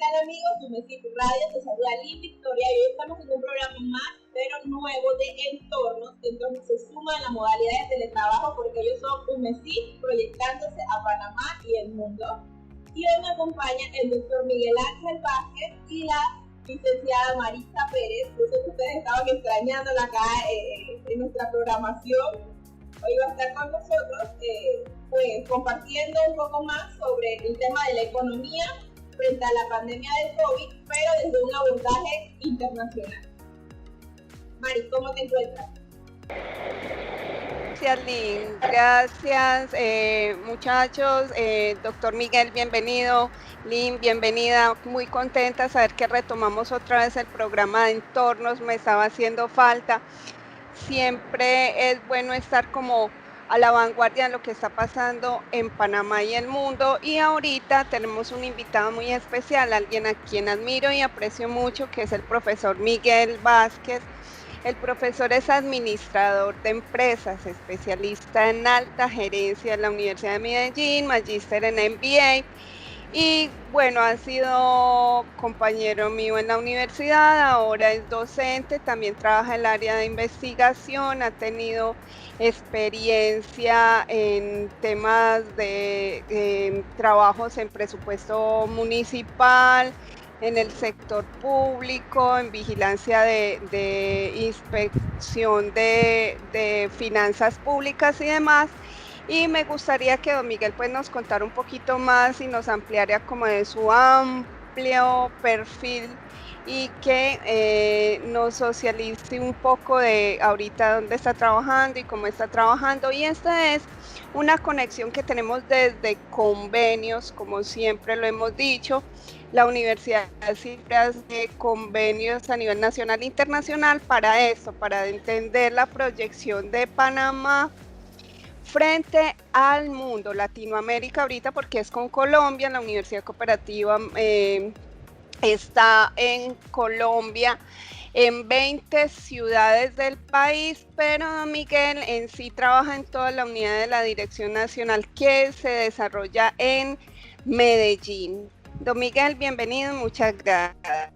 tal amigos? Tu Mesito Radio, te saluda Lynn Victoria y hoy estamos en un programa más, pero nuevo de entornos. Entornos se suma a la modalidad de teletrabajo porque ellos son un Mesit proyectándose a Panamá y el mundo. Y hoy me acompaña el doctor Miguel Ángel Vázquez y la licenciada Marisa Pérez. Yo sé que ustedes estaban extrañándola acá en nuestra programación. Hoy va a estar con nosotros pues, compartiendo un poco más sobre el tema de la economía frente a la pandemia del COVID, pero desde un abordaje internacional. Mari, ¿cómo te encuentras? Gracias, Lynn. Gracias, muchachos. Doctor Miguel, bienvenido. Lynn, bienvenida. Muy contenta de saber que retomamos otra vez el programa de entornos. Me estaba haciendo falta. Siempre es bueno estar como a la vanguardia de lo que está pasando en Panamá y el mundo. Y ahorita tenemos un invitado muy especial, alguien a quien admiro y aprecio mucho, que es el profesor Miguel Vázquez. El profesor es administrador de empresas, especialista en alta gerencia en la Universidad de Medellín, magíster en MBA. Y bueno, ha sido compañero mío en la universidad, ahora es docente, también trabaja en el área de investigación, ha tenido experiencia en temas de trabajos en presupuesto municipal, en el sector público, en vigilancia de inspección de finanzas públicas y demás. Y me gustaría que don Miguel pues nos contara un poquito más y nos ampliara como de su amplio perfil y que nos socialice un poco de ahorita dónde está trabajando y cómo está trabajando. Y esta es una conexión que tenemos desde convenios, como siempre lo hemos dicho. La universidad siempre hace convenios a nivel nacional e internacional para esto, para entender la proyección de Panamá frente al mundo, Latinoamérica ahorita, porque es con Colombia. La Universidad Cooperativa está en Colombia, en 20 ciudades del país, pero don Miguel en sí trabaja en toda la unidad de la Dirección Nacional que se desarrolla en Medellín. Don Miguel, bienvenido, muchas gracias.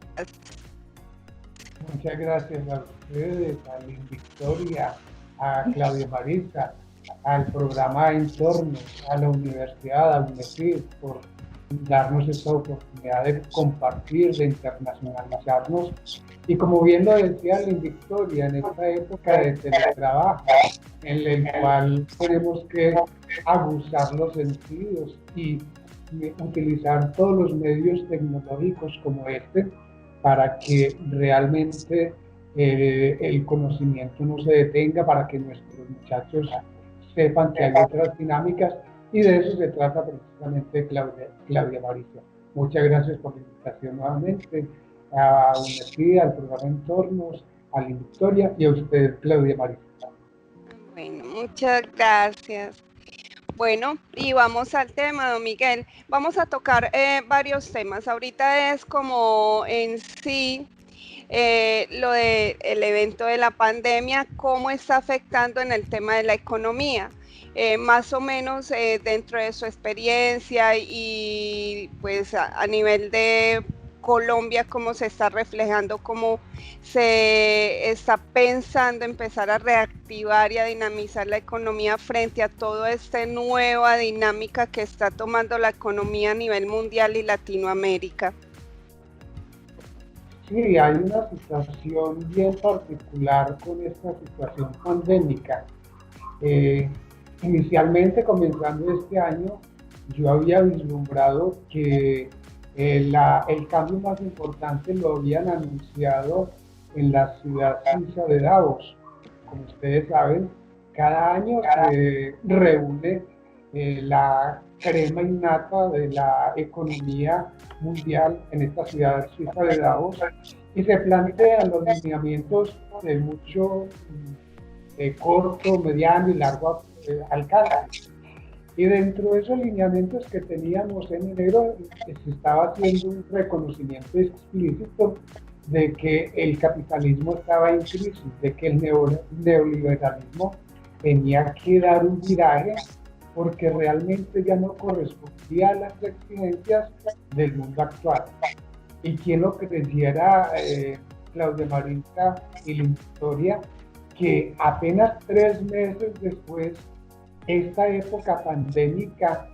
Muchas gracias a ustedes, a Lynn Victoria, a Claudia Marisa, al programa Entornos, a la Universidad, a UNESID, por darnos esta oportunidad de compartir, de internacionalizarnos. Y como bien lo decía Lynn Victoria, en esta época de teletrabajo, en la cual tenemos que aguzar los sentidos y utilizar todos los medios tecnológicos como este para que realmente el conocimiento no se detenga, para que nuestros muchachos sepan que hay otras dinámicas, y de eso se trata precisamente Claudia Marisa. Muchas gracias por la invitación nuevamente a UNESID, al programa Entornos, a Lynn Victoria y a usted, Claudia Marisa. Bueno, muchas gracias. Bueno, y vamos al tema, don Miguel. Vamos a tocar varios temas. Ahorita es como en sí lo del evento de la pandemia, cómo está afectando en el tema de la economía. Más o menos dentro de su experiencia y pues a nivel de Colombia, cómo se está reflejando, cómo se está pensando empezar a reactivar y a dinamizar la economía frente a toda esta nueva dinámica que está tomando la economía a nivel mundial y Latinoamérica. Sí, hay una situación bien particular con esta situación pandémica. Inicialmente, comenzando este año, yo había vislumbrado que el cambio más importante lo habían anunciado en la ciudad suiza de Davos. Como ustedes saben, cada año se reúne la crema innata de la economía mundial en esta ciudad suiza de Davos, y se plantean los lineamientos de mucho corto, mediano y largo alcance. Y dentro de esos lineamientos que teníamos en enero, se estaba haciendo un reconocimiento explícito de que el capitalismo estaba en crisis, de que el neoliberalismo tenía que dar un viraje porque realmente ya no correspondía a las exigencias del mundo actual. Y quien lo creyera, Claudia Maritza y Lynn Victoria, que apenas 3 meses después, esta época pandémica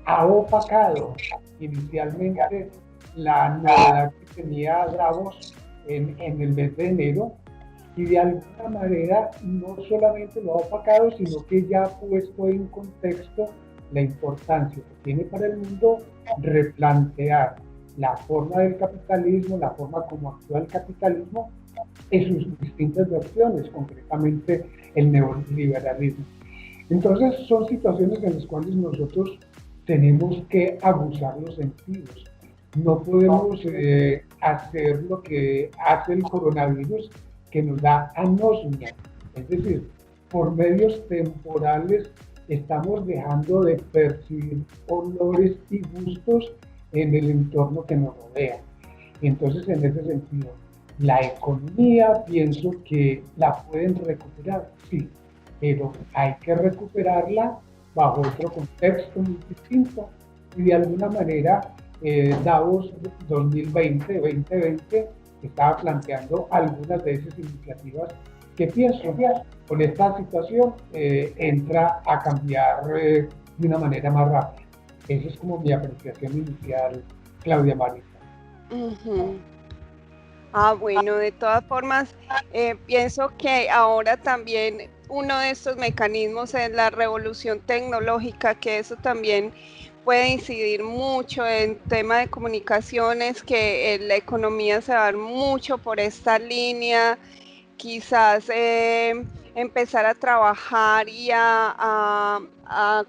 ha opacado inicialmente la novedad que tenía Davos en el mes de enero, y de alguna manera no solamente lo ha opacado, sino que ya ha puesto en contexto la importancia que tiene para el mundo replantear la forma del capitalismo, la forma como actúa el capitalismo en sus distintas versiones, concretamente el neoliberalismo. Entonces son situaciones en las cuales nosotros tenemos que abusar los sentidos. No podemos hacer lo que hace el coronavirus, que nos da anosmia. Es decir, por medios temporales estamos dejando de percibir olores y gustos en el entorno que nos rodea. Entonces, en ese sentido, la economía pienso que la pueden recuperar, sí, pero hay que recuperarla bajo otro contexto muy distinto, y de alguna manera Davos 2020 estaba planteando algunas de esas iniciativas que pienso con esta situación entra a cambiar de una manera más rápida. Esa es como mi apreciación inicial, Claudia Marita. Bueno, de todas formas, pienso que ahora también uno de estos mecanismos es la revolución tecnológica, que eso también puede incidir mucho en tema de comunicaciones, que la economía se va a dar mucho por esta línea, quizás empezar a trabajar y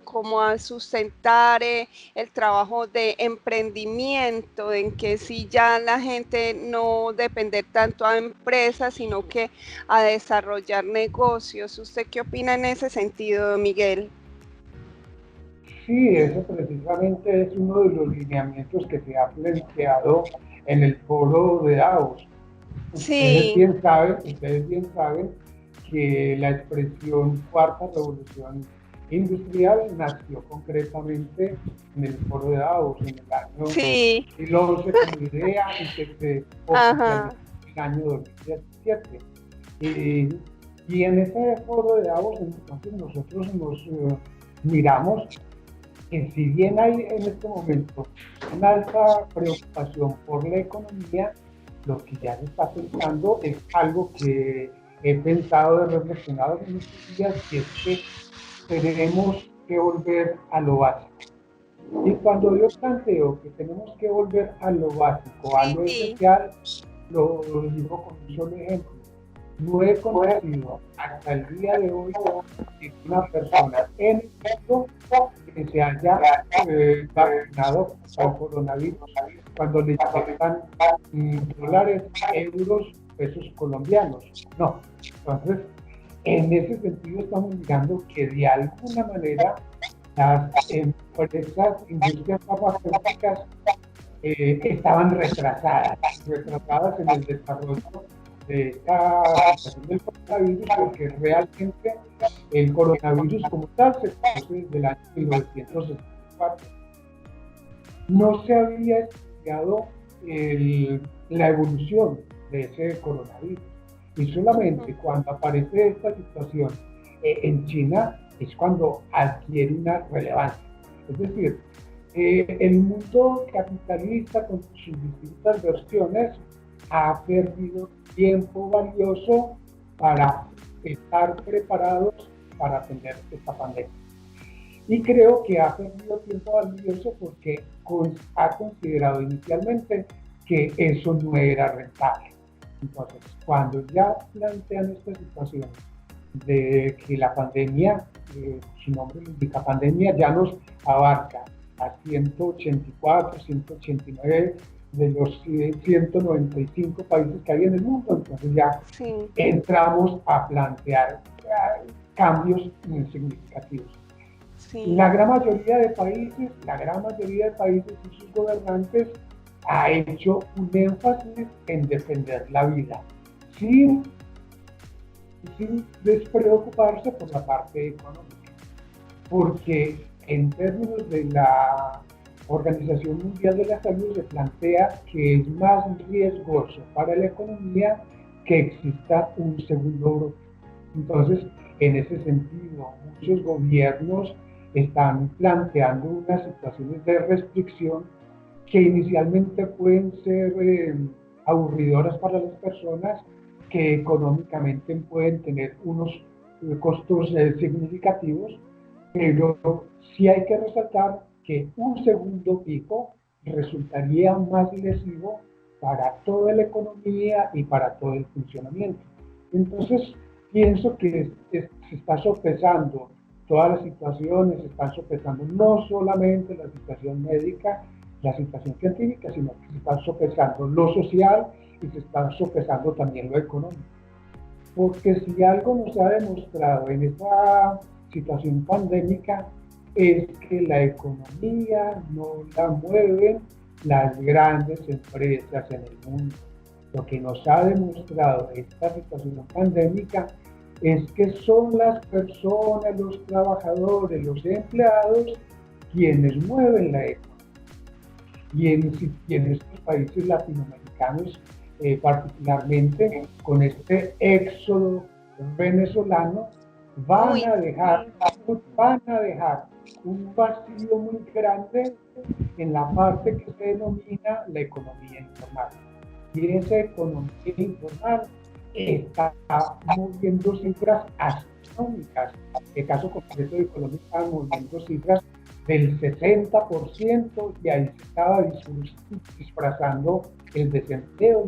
como a sustentar el trabajo de emprendimiento, en que si ya la gente no depender tanto a empresas, sino que a desarrollar negocios. ¿Usted qué opina en ese sentido, Miguel? Sí, eso precisamente es uno de los lineamientos que se ha planteado en el foro de Davos. Sí. Ustedes bien saben que la expresión cuarta revolución industrial nació concretamente en el foro de Davos en el año 2011 como idea, y que se oficializó en el año 2017. Y en ese foro de Davos entonces nosotros nos miramos que si bien hay en este momento una alta preocupación por la economía, lo que ya se está pensando es algo que he pensado y reflexionado en estos días, que es que tenemos que volver a lo básico. Y cuando yo planteo que tenemos que volver a lo básico, a lo esencial, lo digo con un solo ejemplo. No he conocido hasta el día de hoy una persona en el mundo que se haya vacunado al coronavirus cuando le inyectan dólares, euros, pesos colombianos. No. Entonces, en ese sentido estamos mirando que de alguna manera las empresas, industrias farmacéuticas estaban retrasadas en el desarrollo de esta situación del coronavirus, porque realmente el coronavirus como tal se conoce desde el año 1964. No se había estudiado la evolución de ese coronavirus, y solamente cuando aparece esta situación en China es cuando adquiere una relevancia. Es decir, el mundo capitalista con sus distintas versiones ha perdido tiempo valioso para estar preparados para atender esta pandemia. Y creo que ha perdido tiempo valioso porque ha considerado inicialmente que eso no era rentable. Entonces, cuando ya plantean esta situación de que la pandemia, su nombre lo indica, pandemia, ya nos abarca a 184, 189 de los 195 países que hay en el mundo, entonces ya entramos a plantear cambios significativos. La gran mayoría de países y sus gobernantes ha hecho un énfasis en defender la vida, sin despreocuparse por la parte económica, porque en términos de la Organización Mundial de la Salud se plantea que es más riesgoso para la economía que exista un segundo brote. Entonces, en ese sentido, muchos gobiernos están planteando unas situaciones de restricción que inicialmente pueden ser aburridoras para las personas, que económicamente pueden tener unos costos significativos, pero sí hay que resaltar que un segundo pico resultaría más lesivo para toda la economía y para todo el funcionamiento. Entonces, pienso que se está sopesando todas las situaciones, se están sopesando no solamente la situación médica, la situación científica, sino que se está sopesando lo social y se está sopesando también lo económico. Porque si algo nos ha demostrado en esta situación pandémica es que la economía no la mueven las grandes empresas en el mundo. Lo que nos ha demostrado esta situación pandémica es que son las personas, los trabajadores, los empleados quienes mueven la economía. Y en estos países latinoamericanos, particularmente con este éxodo venezolano, van a dejar un vacío muy grande en la parte que se denomina la economía informal. Y esa economía informal está moviendo cifras astronómicas. En el caso concreto de Colombia está moviendo cifras del 60%, y ahí se estaba disfrazando el desempleo,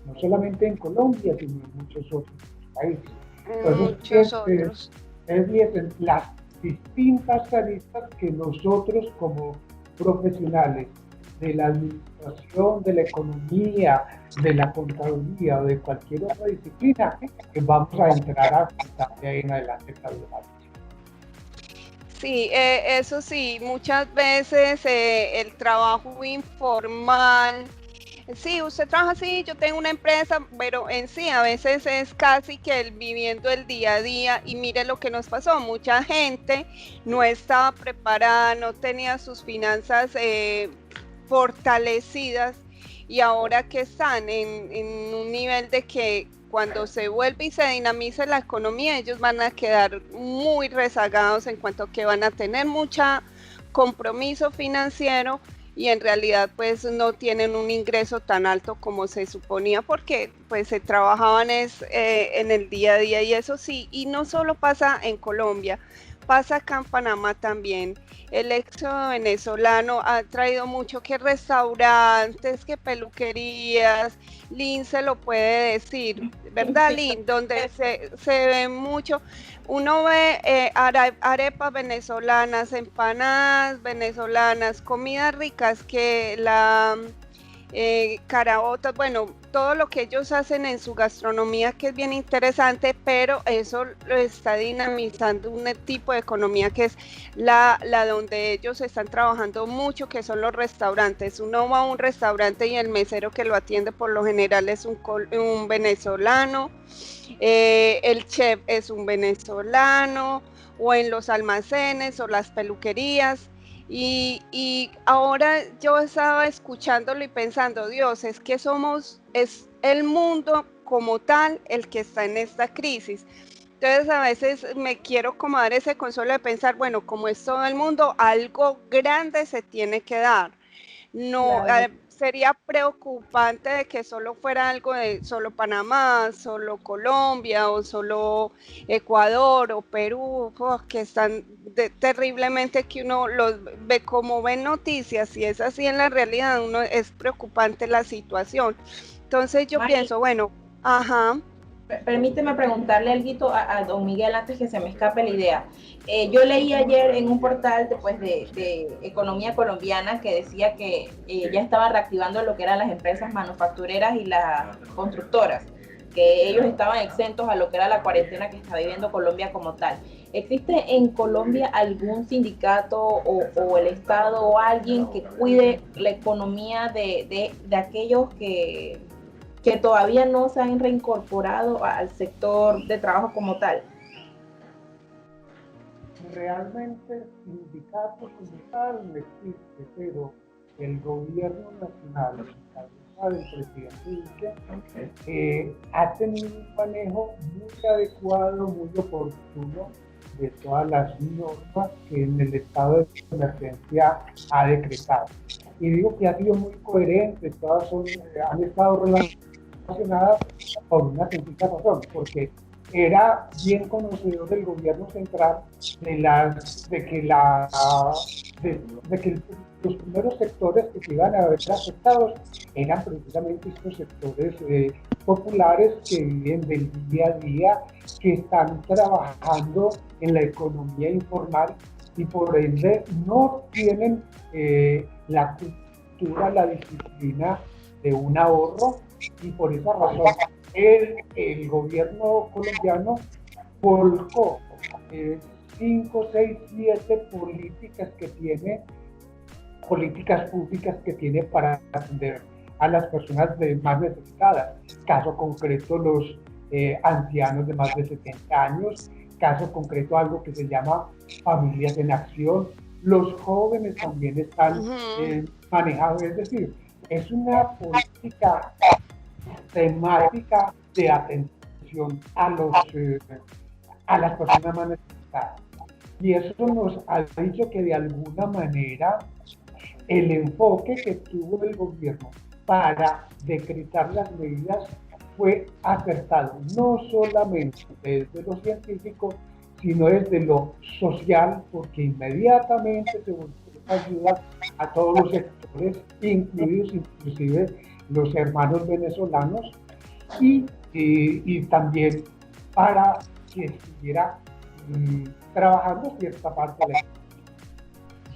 no solamente en Colombia, sino en muchos otros países. Entonces, es las distintas aristas que nosotros como profesionales de la administración, de la economía, de la contaduría o de cualquier otra disciplina, que vamos a entrar a tratar de ahí en adelante, Claudia María. Sí, eso sí, muchas veces el trabajo informal, sí, usted trabaja así, yo tengo una empresa, pero en sí a veces es casi que el viviendo el día a día. Y mire lo que nos pasó, mucha gente no estaba preparada, no tenía sus finanzas fortalecidas, y ahora que están en un nivel de que cuando se vuelve y se dinamice la economía, ellos van a quedar muy rezagados en cuanto a que van a tener mucha compromiso financiero, y en realidad pues no tienen un ingreso tan alto como se suponía, porque pues se trabajaban en el día a día. Y eso sí, y no solo pasa en Colombia, pasa acá en Panamá también. El éxodo venezolano ha traído mucho, que restaurantes, que peluquerías. Lynn se lo puede decir, ¿verdad, Lynn? Donde se ve mucho, uno ve arepas venezolanas, empanadas venezolanas, comidas ricas, que la caraotas, bueno, todo lo que ellos hacen en su gastronomía, que es bien interesante, pero eso lo está dinamizando un tipo de economía que es la donde ellos están trabajando mucho, que son los restaurantes. Uno va a un restaurante y el mesero que lo atiende por lo general es un venezolano, el chef es un venezolano, o en los almacenes o las peluquerías. Y ahora yo estaba escuchándolo y pensando, Dios, es que es el mundo como tal el que está en esta crisis. Entonces a veces me quiero como dar ese consuelo de pensar, bueno, como es todo el mundo, algo grande se tiene que dar. No, Claro. sería preocupante de que solo fuera algo de solo Panamá, solo Colombia o solo Ecuador o Perú, que están terriblemente, que uno los ve como ven noticias, y es así en la realidad, uno es preocupante la situación. Entonces yo Mari, pienso, bueno, ajá. permíteme preguntarle algo a don Miguel antes que se me escape la idea. Yo leí ayer en un portal de economía colombiana que decía que ya estaba reactivando lo que eran las empresas manufactureras y las constructoras, que ellos estaban exentos a lo que era la cuarentena que está viviendo Colombia como tal. ¿Existe en Colombia algún sindicato o el Estado o alguien que cuide la economía de aquellos que todavía no se han reincorporado al sector de trabajo como tal? Realmente sindicatos como tal no existe, pero el gobierno nacional, en cabeza del presidente Duque, ha tenido un manejo muy adecuado, muy oportuno de todas las normas que en el estado de emergencia ha decretado. Y digo que ha sido muy coherente, todas han estado relacionadas por una sencilla razón, porque era bien conocedor del gobierno central de que los primeros sectores que se iban a ver afectados eran precisamente estos sectores populares que viven del día a día, que están trabajando en la economía informal y por ende no tienen la cultura, la disciplina de un ahorro, y por esa razón el gobierno colombiano volcó 5, 6, 7 políticas públicas que tiene para atender a las personas más necesitadas. Caso concreto, los ancianos de más de 70 años, caso concreto, algo que se llama Familias en Acción. Los jóvenes también están manejados, es decir, es una política temática de atención a las personas más necesitadas. Y eso nos ha dicho que de alguna manera el enfoque que tuvo el gobierno para decretar las medidas fue acertado, no solamente desde lo científico, sino desde lo social, porque inmediatamente se volvió ayuda a todos los sectores, incluidos inclusive los hermanos venezolanos, y también para que estuviera trabajando cierta parte de la economía.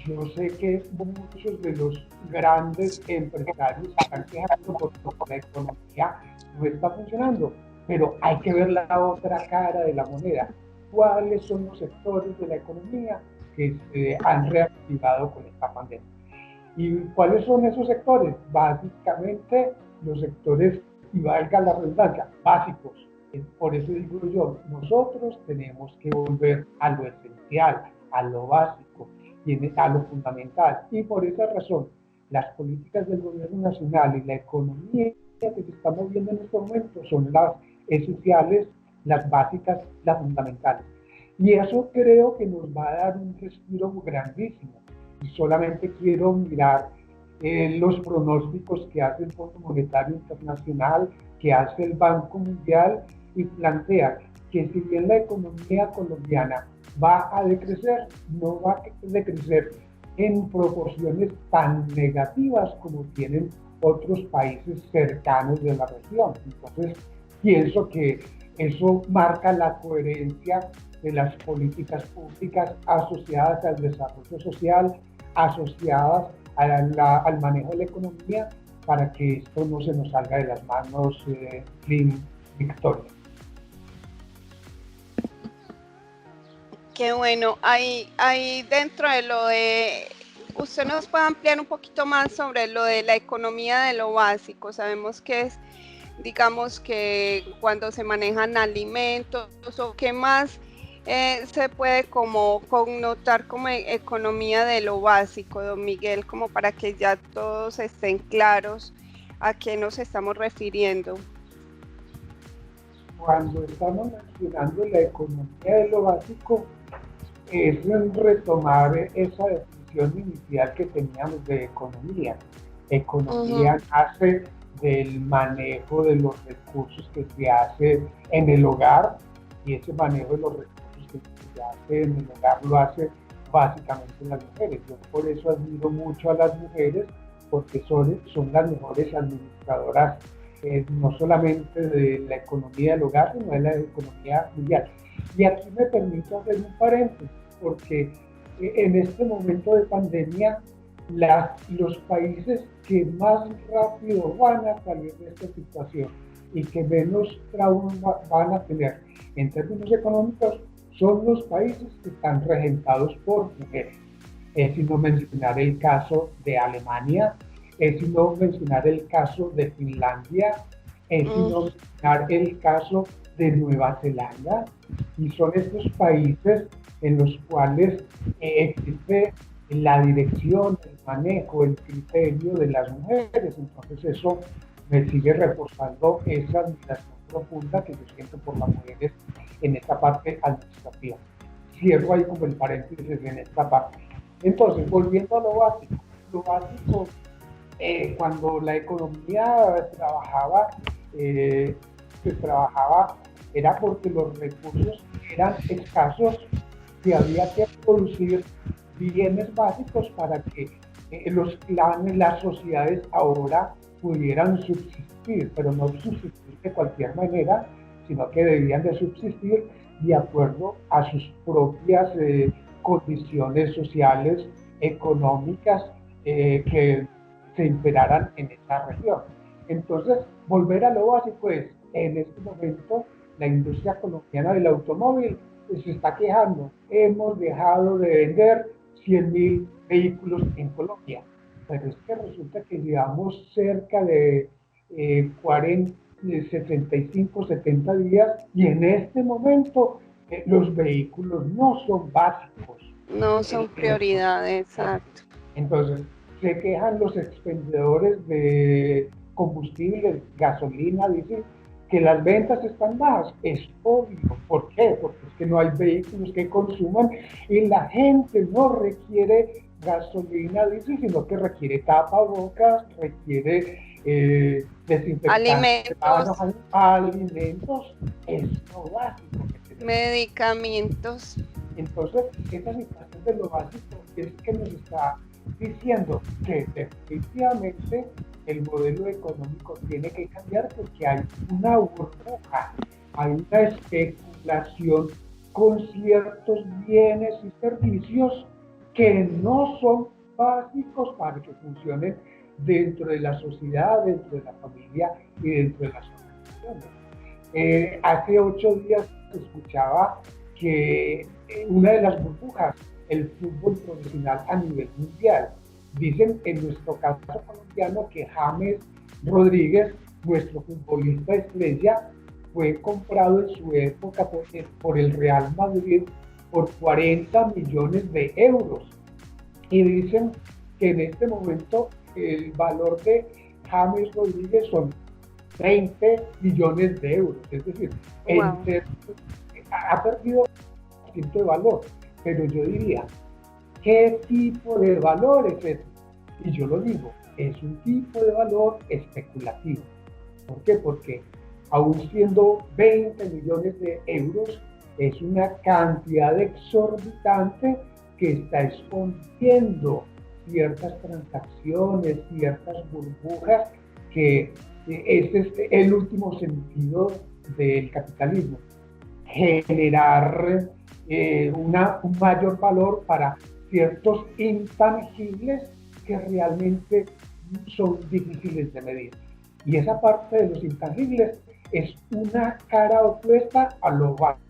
Yo sé que muchos de los grandes empresarios están quejando porque la economía no está funcionando, pero hay que ver la otra cara de la moneda. ¿Cuáles son los sectores de la economía que se han reactivado con esta pandemia? ¿Y cuáles son esos sectores? Básicamente los sectores, y valga la redundancia, básicos. Por eso digo yo, nosotros tenemos que volver a lo esencial, a lo básico, a lo fundamental. Y por esa razón, las políticas del gobierno nacional y la economía que se está moviendo en estos momentos son las esenciales, las básicas, las fundamentales. Y eso creo que nos va a dar un respiro grandísimo. Y solamente quiero mirar los pronósticos que hace el Fondo Monetario Internacional, que hace el Banco Mundial, y plantea que si bien la economía colombiana va a decrecer, no va a decrecer en proporciones tan negativas como tienen otros países cercanos de la región. Entonces, pienso que eso marca la coherencia de las políticas públicas asociadas al desarrollo social, asociadas al manejo de la economía, para que esto no se nos salga de las manos sin victoria. Qué bueno. Ahí dentro de lo de, usted nos puede ampliar un poquito más sobre lo de la economía de lo básico. Sabemos que es, digamos, que cuando se manejan alimentos o qué más se puede como connotar como economía de lo básico, don Miguel, como para que ya todos estén claros a qué nos estamos refiriendo. Cuando estamos mencionando la economía de lo básico, es retomar esa definición inicial que teníamos de economía. Economía nace del manejo de los recursos que se hace en el hogar, y ese manejo de los recursos que se hace en el hogar lo hace básicamente las mujeres. Yo por eso admiro mucho a las mujeres, porque son las mejores administradoras, no solamente de la economía del hogar, sino de la economía mundial. Y aquí me permito hacer un paréntesis, porque en este momento de pandemia, los países que más rápido van a salir de esta situación y que menos traumas van a tener en términos económicos son los países que están regentados por mujeres. Es sin no mencionar el caso de Alemania, es sin no mencionar el caso de Finlandia, es sin no mencionar el caso de Nueva Zelanda, y son estos países en los cuales existe la dirección, el manejo, el criterio de las mujeres. Entonces eso me sigue reforzando esa admiración profunda que yo siento por las mujeres en esta parte administrativa. Cierro ahí como el paréntesis en esta parte. Entonces, volviendo a lo básico, cuando la economía trabajaba, se trabajaba era porque los recursos eran escasos y había que producir bienes básicos para que los clanes, las sociedades ahora pudieran subsistir, pero no subsistir de cualquier manera, sino que debían de subsistir de acuerdo a sus propias condiciones sociales, económicas, que se imperaran en esta región. Entonces, volver a lo básico es, en este momento, la industria colombiana del automóvil se está quejando. Hemos dejado de vender 100.000 vehículos en Colombia. Pero es que resulta que llevamos cerca de 40, 75, 70 días y en este momento los vehículos no son básicos. No son prioridades, exacto. Entonces, se quejan los expendedores de combustible, gasolina, dicen que las ventas están bajas. Es obvio. ¿Por qué? Porque es que no hay vehículos que consuman y la gente no requiere gasolina, dice, sino que requiere tapabocas, requiere desinfectantes, alimentos, es lo básico. Medicamentos. Entonces, esta situación de lo básico es que nos está diciendo que definitivamente el modelo económico tiene que cambiar porque hay una burbuja, hay una especulación con ciertos bienes y servicios que no son básicos para que funcionen dentro de la sociedad, dentro de la familia y dentro de las organizaciones. Hace 8 días escuchaba que una de las burbujas, el fútbol profesional a nivel mundial. Dicen en nuestro caso colombiano que James Rodríguez, nuestro futbolista estrella, fue comprado en su época por el Real Madrid por 40 millones de euros. Y dicen que en este momento el valor de James Rodríguez son 20 millones de euros. Es decir, wow, ha perdido un % de valor. Pero yo diría, ¿qué tipo de valor es ese? Y yo lo digo, es un tipo de valor especulativo. ¿Por qué? Porque aún siendo 20 millones de euros, es una cantidad exorbitante que está escondiendo ciertas transacciones, ciertas burbujas, que ese es el último sentido del capitalismo. Generar un mayor valor para ciertos intangibles que realmente son difíciles de medir. Y esa parte de los intangibles es una cara opuesta a lo básico.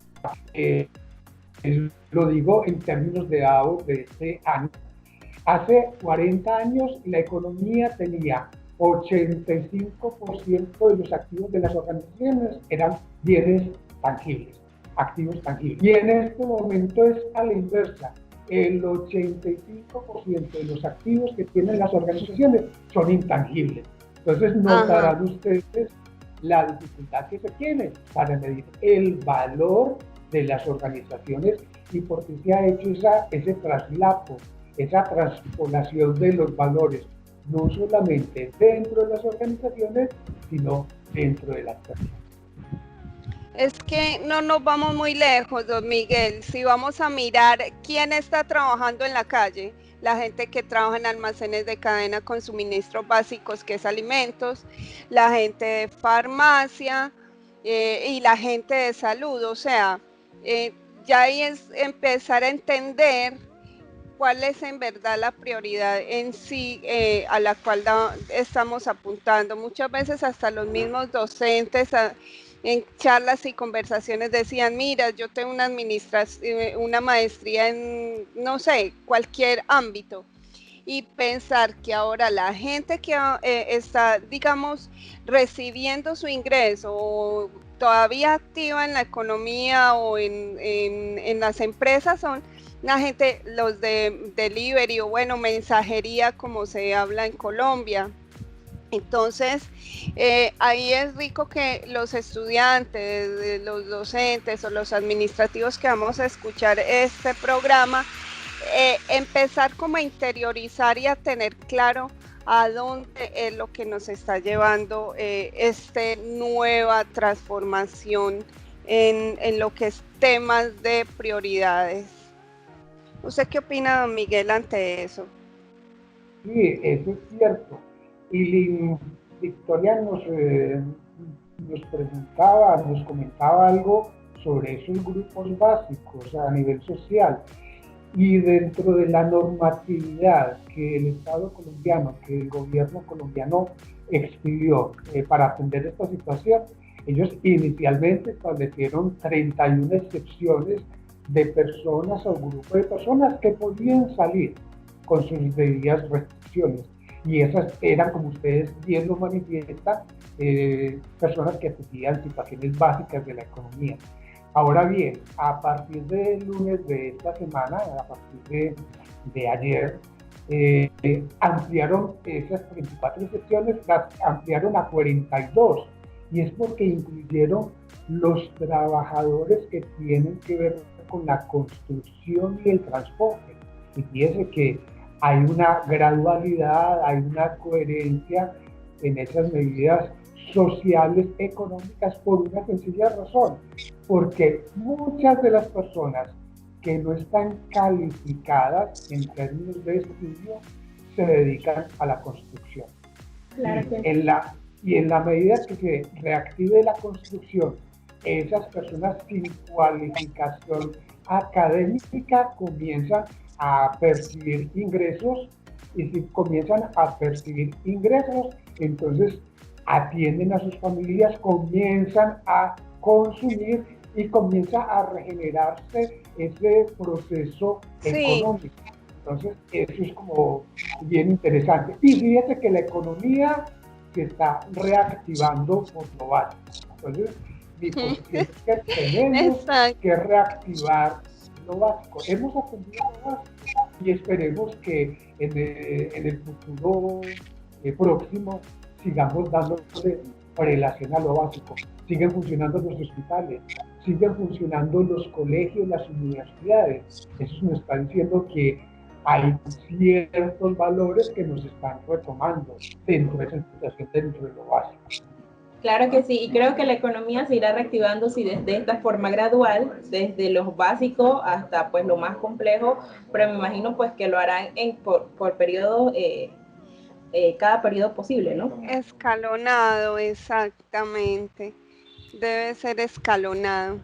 Lo digo en términos de datos de este año. Hace 40 años la economía tenía 85% de los activos de las organizaciones eran bienes tangibles, activos tangibles. Y en este momento es a la inversa. El 85% de los activos que tienen las organizaciones son intangibles. Entonces notarán ustedes la dificultad que se tiene para medir el valor de las organizaciones y por qué se ha hecho ese traslapo, esa transpolación de los valores, no solamente dentro de las organizaciones, sino dentro de las personas. Es que no nos vamos muy lejos, don Miguel. Si vamos a mirar quién está trabajando en la calle, la gente que trabaja en almacenes de cadena con suministros básicos, que es alimentos, la gente de farmacia y la gente de salud. O sea, ya ahí es empezar a entender cuál es en verdad la prioridad en sí a la cual estamos apuntando. Muchas veces hasta los mismos docentes en charlas y conversaciones decían, mira, yo tengo una maestría en, no sé, cualquier ámbito. Y pensar que ahora la gente que está, digamos, recibiendo su ingreso o todavía activa en la economía o en las empresas son la gente, los de delivery o bueno, mensajería como se habla en Colombia. Entonces, ahí es rico que los estudiantes, los docentes o los administrativos que vamos a escuchar este programa, empezar como a interiorizar y a tener claro a dónde es lo que nos está llevando esta nueva transformación en lo que es temas de prioridades. ¿Usted qué opina, don Miguel, ante eso? Sí, eso es cierto. Y Victoria nos preguntaba, nos comentaba algo sobre esos grupos básicos a nivel social. Y dentro de la normatividad que el Estado colombiano, que el gobierno colombiano expidió para atender esta situación, ellos inicialmente establecieron 31 excepciones de personas o grupos de personas que podían salir con sus debidas restricciones. Y esas eran, como ustedes bien lo manifiestan, personas que atendían situaciones básicas de la economía. Ahora bien, a partir del lunes de esta semana, a partir de ayer, ampliaron esas 34 excepciones, las ampliaron a 42, y es porque incluyeron los trabajadores que tienen que ver con la construcción y el transporte. Y fíjense que hay una gradualidad, hay una coherencia en esas medidas sociales, económicas, por una sencilla razón, porque muchas de las personas que no están calificadas en términos de estudio se dedican a la construcción. Claro que y en la medida que se reactive la construcción, esas personas sin cualificación académica comienzan a percibir ingresos, y si comienzan a percibir ingresos, entonces atienden a sus familias, comienzan a consumir y comienza a regenerarse ese proceso económico. Entonces, eso es como bien interesante. Y fíjate que la economía se está reactivando por lo básico. Entonces, mi posición es que tenemos que reactivar lo básico. Hemos atendido lo básico y esperemos que en el futuro próximo sigamos dándole relación a lo básico. Siguen funcionando los hospitales, siguen funcionando los colegios, las universidades. Eso nos está diciendo que hay ciertos valores que nos están retomando dentro de esa situación, dentro de lo básico. Claro que sí, y creo que la economía se irá reactivando desde esta forma gradual, desde los básicos hasta pues lo más complejo, pero me imagino pues que lo harán por periodos, cada periodo posible, ¿no? Escalonado, exactamente. Debe ser escalonado.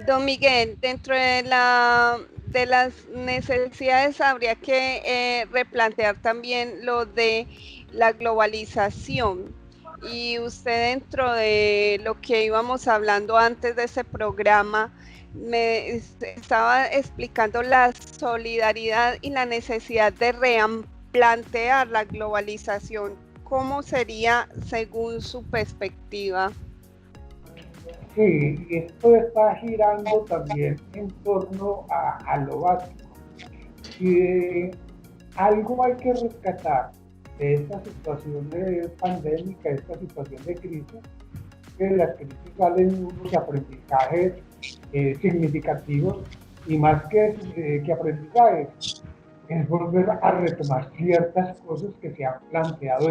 Don Miguel, dentro de las necesidades habría que replantear también lo de la globalización. Y usted, dentro de lo que íbamos hablando antes de ese programa, me estaba explicando la solidaridad y la necesidad de replantear la globalización. ¿Cómo sería según su perspectiva? Sí, esto está girando también en torno a lo básico. Y algo hay que rescatar de esta situación de pandémica, de esta situación de crisis, que de las crisis salen unos aprendizajes significativos, y más que aprendizajes, es volver a retomar ciertas cosas que se han planteado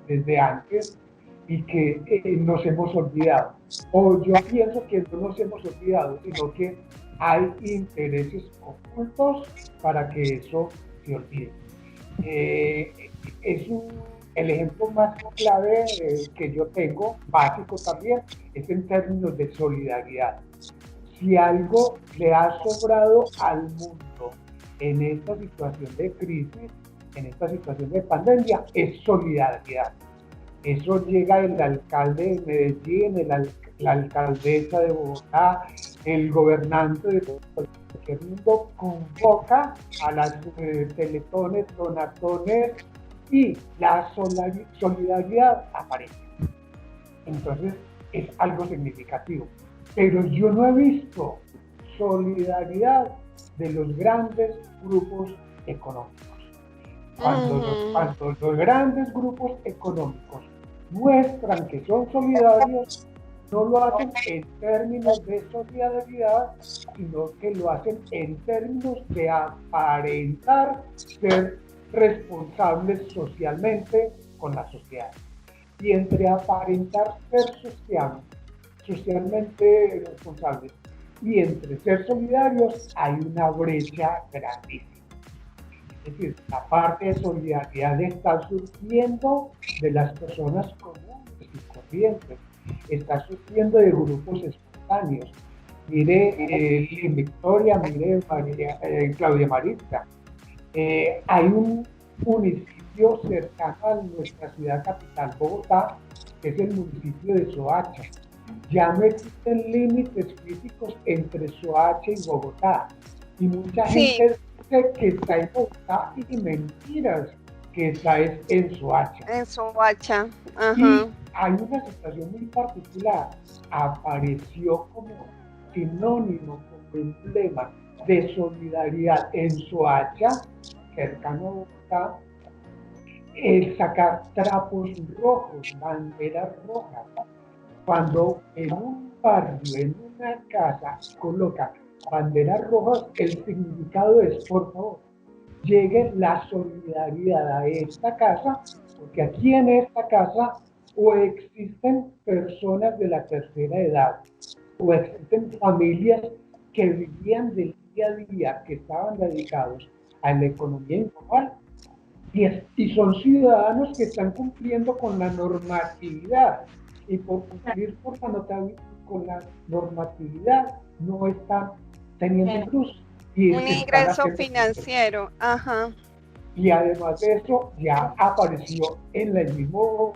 desde antes y que nos hemos olvidado. O yo pienso que no nos hemos olvidado, sino que hay intereses ocultos para que eso se olvide. El ejemplo más clave que yo tengo, básico también, es en términos de solidaridad. Si algo le ha sobrado al mundo en esta situación de crisis, en esta situación de pandemia, es solidaridad. Eso llega el alcalde de Medellín, la alcaldesa de Bogotá, el gobernante de cualquier mundo, convoca a las teletones, donatones, y la solidaridad aparece. Entonces es algo significativo. Pero yo no he visto solidaridad de los grandes grupos económicos. Cuando los grandes grupos económicos muestran que son solidarios, no lo hacen en términos de solidaridad, sino que lo hacen en términos de aparentar ser responsables socialmente con la sociedad. Y entre aparentar ser socialmente responsables y entre ser solidarios hay una brecha grandísima. Es decir, la parte de solidaridad está surgiendo de las personas comunes y corrientes, está surgiendo de grupos espontáneos. Mire Lynn Victoria, mire Claudia Maritza. Hay un municipio cercano a nuestra ciudad capital, Bogotá, que es el municipio de Soacha. Ya no existen límites físicos entre Soacha y Bogotá. Y mucha gente dice que está en Bogotá y mentiras que está en Soacha. En Soacha. Ajá. Y hay una situación muy particular. Apareció como sinónimo, como emblema de solidaridad en Soacha, cercano a Bogotá, el sacar trapos rojos, banderas rojas. Cuando en un barrio, en una casa, coloca banderas rojas, el significado es, por favor, llegue la solidaridad a esta casa, porque aquí en esta casa o existen personas de la tercera edad, o existen familias que vivían del día a día, que estaban dedicados a la economía informal, y son ciudadanos que están cumpliendo con la normatividad, y por cumplir con la normatividad no están teniendo cruz. Un ingreso financiero, ajá. Y además de eso, ya apareció en el mismo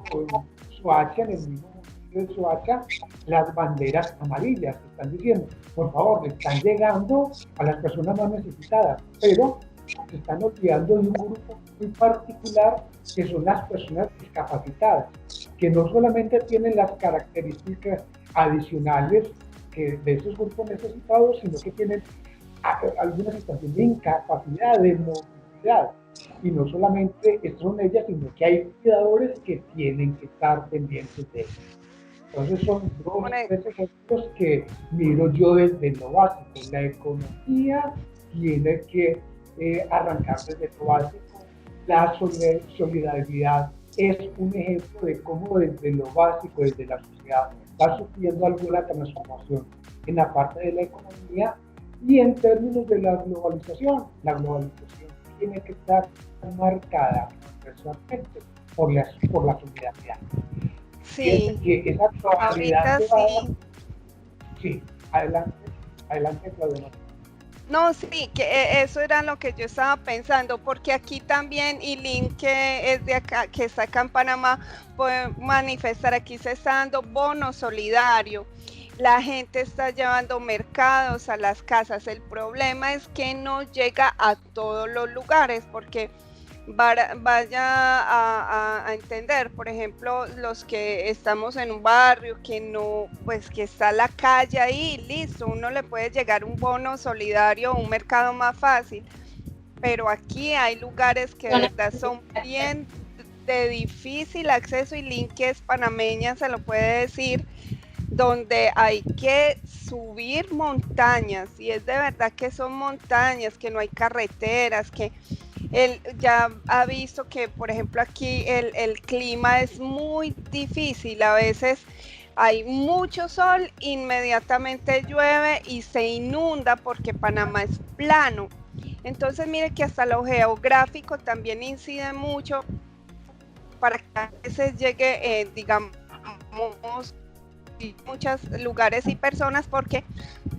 Soacha, en el mismo municipio de Soacha, las banderas amarillas. Están diciendo, por favor, le están llegando a las personas más necesitadas, pero se están olvidando de un grupo muy particular, que son las personas discapacitadas, que no solamente tienen las características adicionales que de esos grupos necesitados, sino que tienen alguna situación de incapacidad, de movilidad. Y no solamente son ellas, sino que hay cuidadores que tienen que estar pendientes de ellas. Entonces son dos, tres ejemplos que miro yo desde lo básico. La economía tiene que arrancar desde lo básico. La solidaridad es un ejemplo de cómo desde lo básico, desde la sociedad, va sufriendo alguna transformación en la parte de la economía. Y en términos de la globalización tiene que estar marcada por la solidaridad. Sí. Que esa globalidad sí. Sí, adelante Claudia. No, sí, que eso era lo que yo estaba pensando, porque aquí también, y Lynn, que es de acá, que está acá en Panamá, puede manifestar, aquí se está dando bono solidario. La gente está llevando mercados a las casas. El problema es que no llega a todos los lugares, porque vaya a entender, por ejemplo, los que estamos en un barrio que no, pues que está la calle ahí, listo, uno le puede llegar un bono solidario, un mercado más fácil, pero aquí hay lugares que de verdad son bien de difícil acceso, y Lynn, que es panameña, se lo puede decir, donde hay que subir montañas, y es de verdad que son montañas, que no hay carreteras, que él ya ha visto que, por ejemplo, aquí el clima es muy difícil, a veces hay mucho sol, inmediatamente llueve y se inunda porque Panamá es plano. Entonces mire que hasta lo geográfico también incide mucho para que a veces llegue, digamos, muchos lugares y personas, porque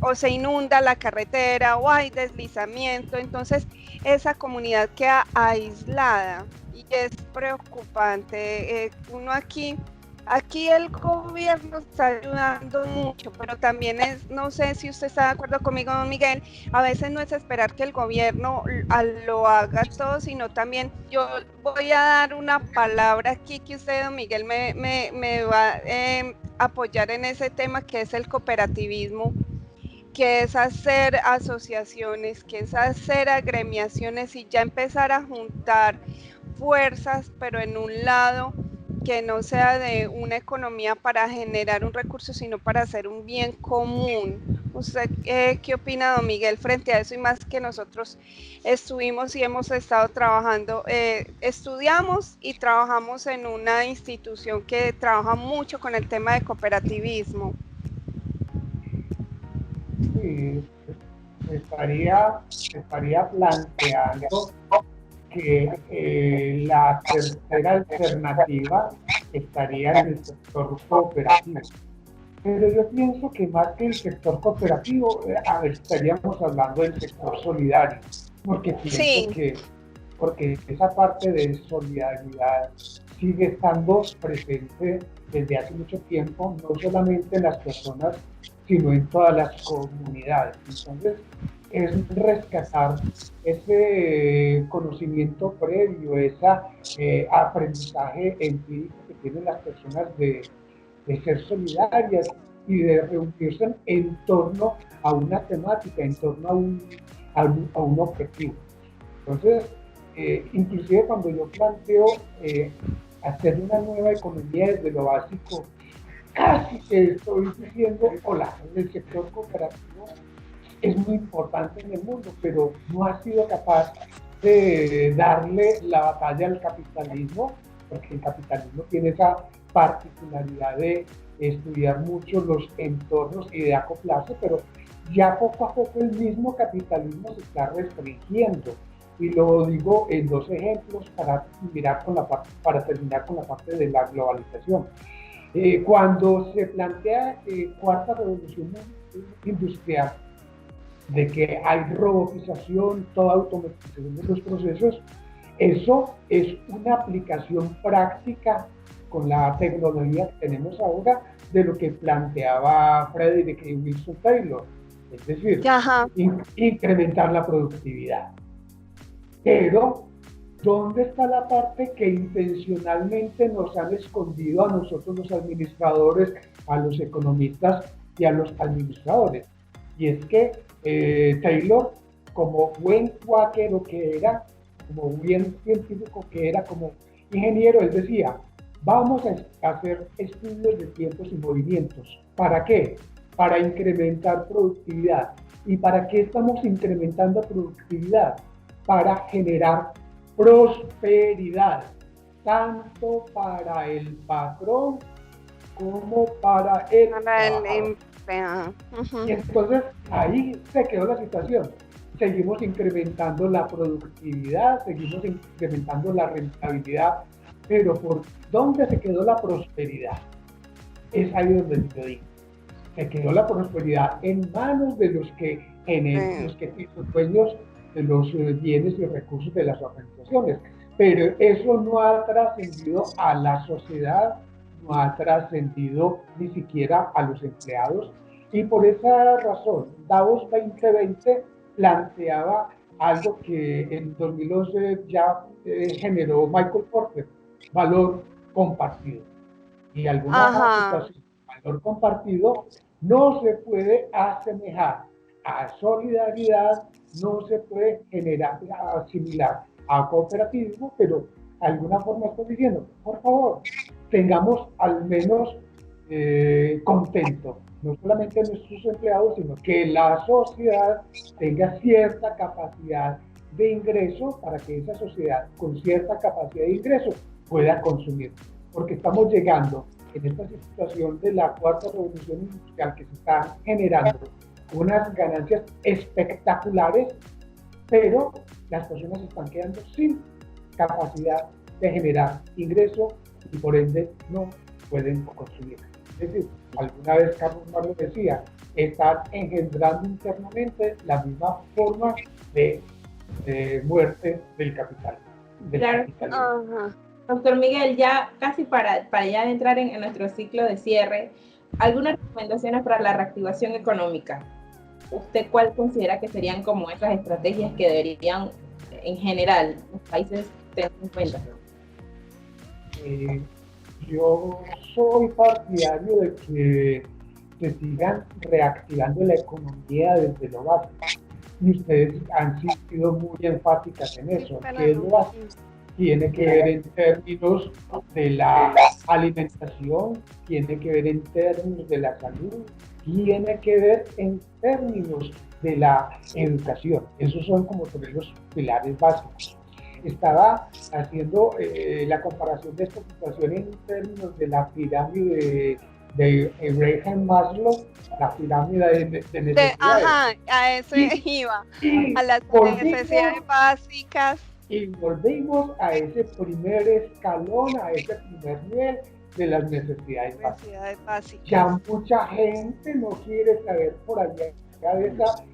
o se inunda la carretera o hay deslizamiento, entonces esa comunidad queda aislada y es preocupante. Uno aquí el gobierno está ayudando mucho, pero también es, no sé si usted está de acuerdo conmigo, don Miguel, a veces no es esperar que el gobierno lo haga todo, sino también yo voy a dar una palabra aquí que usted, don Miguel, me va a apoyar en ese tema, que es el cooperativismo. que es hacer asociaciones, que es hacer agremiaciones y ya empezar a juntar fuerzas, pero en un lado que no sea de una economía para generar un recurso, sino para hacer un bien común. ¿Usted qué opina, don Miguel, frente a eso? Y más que nosotros estuvimos y hemos estado trabajando, estudiamos y trabajamos en una institución que trabaja mucho con el tema de cooperativismo. Sí, estaría planteando que la tercera alternativa estaría en el sector cooperativo. Pero yo pienso que más que el sector cooperativo, estaríamos hablando del sector solidario, porque pienso que porque esa parte de solidaridad sigue estando presente desde hace mucho tiempo, no solamente en las personas, sino en todas las comunidades. Entonces, es rescatar ese conocimiento previo, ese aprendizaje empírico que tienen las personas de ser solidarias y de reunirse en torno a una temática, en torno a un objetivo. Entonces, inclusive cuando yo planteo hacer una nueva economía desde lo básico, casi que estoy diciendo, hola, el sector cooperativo es muy importante en el mundo, pero no ha sido capaz de darle la batalla al capitalismo, porque el capitalismo tiene esa particularidad de estudiar mucho los entornos y de acoplarse, pero ya poco a poco el mismo capitalismo se está restringiendo. Y lo digo en dos ejemplos para terminar con la parte de la globalización. Cuando se plantea cuarta revolución industrial, de que hay robotización, toda automatización de los procesos, eso es una aplicación práctica con la tecnología que tenemos ahora de lo que planteaba Frederick Wilson Taylor, es decir, incrementar la productividad. Pero, ¿dónde está la parte que intencionalmente nos han escondido a nosotros los administradores, a los economistas y a los administradores? Y es que Taylor, como buen cuáquero que era, como buen científico que era, como ingeniero, él decía, vamos a hacer estudios de tiempos y movimientos. ¿Para qué? Para incrementar productividad. ¿Y para qué estamos incrementando productividad? Para generar prosperidad, tanto para el patrón como para el trabajador. Y entonces ahí se quedó la situación. Seguimos incrementando la productividad, seguimos incrementando la rentabilidad, pero ¿por dónde se quedó la prosperidad? Es ahí donde yo digo. Se quedó la prosperidad en manos de los que generan, los que son dueños de los bienes y recursos de las organizaciones. Pero eso no ha trascendido a la sociedad, no ha trascendido ni siquiera a los empleados. Y por esa razón, Davos 2020 planteaba algo que en 2011 ya generó Michael Porter, valor compartido. Y alguna situación, valor compartido no se puede asemejar a solidaridad, no se puede asimilar a cooperativismo, pero de alguna forma estoy diciendo, por favor, tengamos al menos contento, no solamente nuestros empleados, sino que la sociedad tenga cierta capacidad de ingreso para que esa sociedad con cierta capacidad de ingreso pueda consumir. Porque estamos llegando en esta situación de la cuarta revolución industrial que se está generando unas ganancias espectaculares, pero las personas están quedando sin capacidad de generar ingreso y por ende no pueden consumir. Es decir, alguna vez Carlos Marx decía, están engendrando internamente la misma forma de muerte del capital. Claro. Doctor Miguel, ya casi para ya entrar en nuestro ciclo de cierre, algunas recomendaciones para la reactivación económica. ¿Usted cuál considera que serían como esas estrategias que deberían, en general, los países tener en cuenta? Yo soy partidario de que se sigan reactivando la economía desde lo básico. Y ustedes han sido muy enfáticas en eso, que es lo básico. Tiene que ver en términos de la alimentación, tiene que ver en términos de la salud, tiene que ver en términos de la educación. Esos son como los pilares básicos. Estaba haciendo la comparación de esta situación en términos de la pirámide de Abraham Maslow, la pirámide de necesidades. Ajá, a eso iba, a las necesidades básicas. Y volvimos a ese primer escalón, a ese primer nivel de las necesidades básicas. Ya mucha gente no quiere saber por allá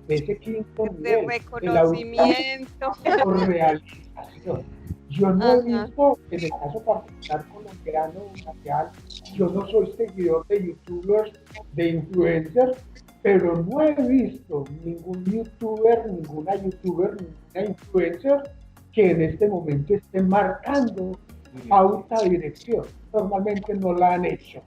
de ese quinto nivel. De reconocimiento. Por realización. Yo no he visto, en el caso particular colombiano, mundial, yo no soy seguidor de youtubers, de influencers, pero no he visto ningún youtuber, ninguna influencer que en este momento esté marcando pauta dirección. Normalmente no la han hecho.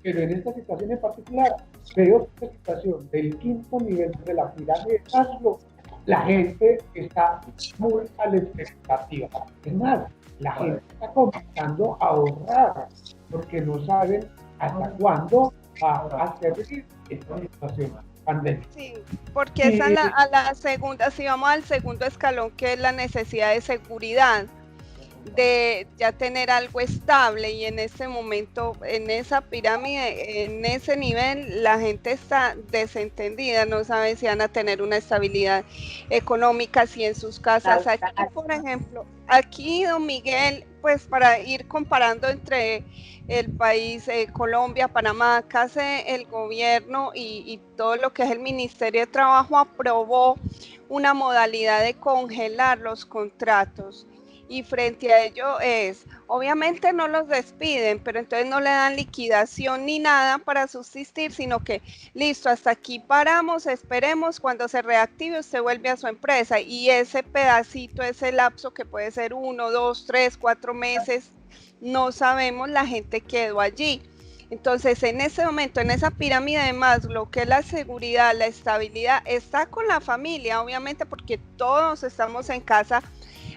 Pero en esta situación en particular, veo esta situación del quinto nivel de la pirámide de Maslow, la gente está muy a la expectativa. Es más, la gente está comenzando a ahorrar porque no saben hasta cuándo va a servir esta situación pandémica. Sí, porque es a la segunda, si vamos al segundo escalón, que es la necesidad de seguridad, de ya tener algo estable, y en este momento, en esa pirámide, en ese nivel, la gente está desentendida, no sabe si van a tener una estabilidad económica, si en sus casas, aquí, por ejemplo, aquí, don Miguel, pues para ir comparando entre el país, Colombia, Panamá, acá el gobierno y todo lo que es el Ministerio de Trabajo aprobó una modalidad de congelar los contratos. Y frente a ello obviamente no los despiden, pero entonces no le dan liquidación ni nada para subsistir, sino que listo, hasta aquí paramos, esperemos, cuando se reactive usted vuelve a su empresa, y ese pedacito, ese lapso que puede ser 1, 2, 3, 4 meses, no sabemos, la gente quedó allí. Entonces, en ese momento, en esa pirámide de Maslow, que es la seguridad, la estabilidad, está con la familia, obviamente, porque todos estamos en casa.